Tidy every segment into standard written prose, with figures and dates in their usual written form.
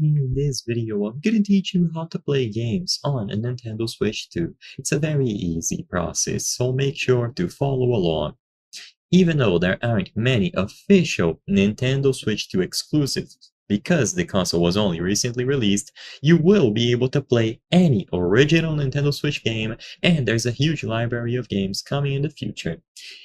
In this video, I'm gonna teach you how to play games on a Nintendo Switch 2. It's a very easy process, so make sure to follow along. Even though there aren't many official Nintendo Switch 2 exclusives, because the console was only recently released, you will be able to play any original Nintendo Switch game, and there's a huge library of games coming in the future.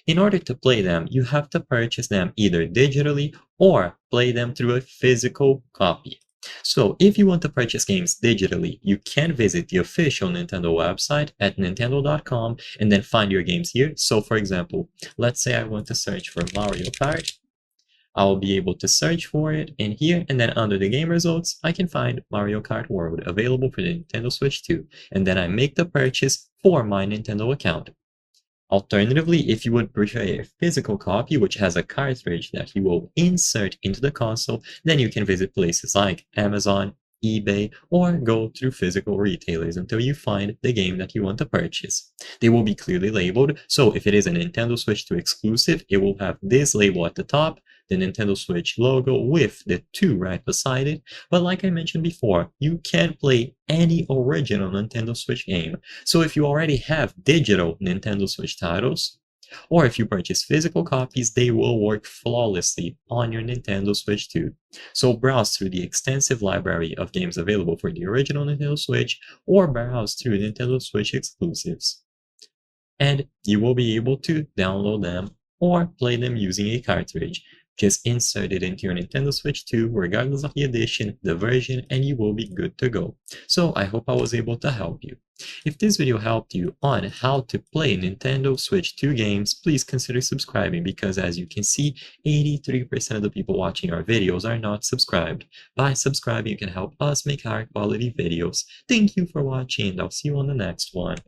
In order to play them, you have to purchase them either digitally or play them through a physical copy. So, if you want to purchase games digitally, you can visit the official Nintendo website at nintendo.com and then find your games here. So, for example, let's say I want to search for Mario Kart. I'll be able to search for it in here, and then under the game results, I can find Mario Kart World available for the Nintendo Switch 2, and then I make the purchase for my Nintendo account. Alternatively, if you would prefer a physical copy which has a cartridge that you will insert into the console, then you can visit places like Amazon, eBay, or go through physical retailers until you find the game that you want to purchase. They will be clearly labeled, so if it is a Nintendo Switch 2 exclusive, it will have this label at the top, the Nintendo Switch logo with the 2 right beside it. But like I mentioned before, you can play any original Nintendo Switch game. So if you already have digital Nintendo Switch titles, or if you purchase physical copies, they will work flawlessly on your Nintendo Switch 2. So browse through the extensive library of games available for the original Nintendo Switch, or browse through Nintendo Switch exclusives. And you will be able to download them or play them using a cartridge. Just insert it into your Nintendo Switch 2, regardless of the edition, the version, and you will be good to go. So I hope I was able to help you. If this video helped you on how to play Nintendo Switch 2 games, please consider subscribing because as you can see, 83% of the people watching our videos are not subscribed. By subscribing, you can help us make higher quality videos. Thank you for watching and I'll see you on the next one.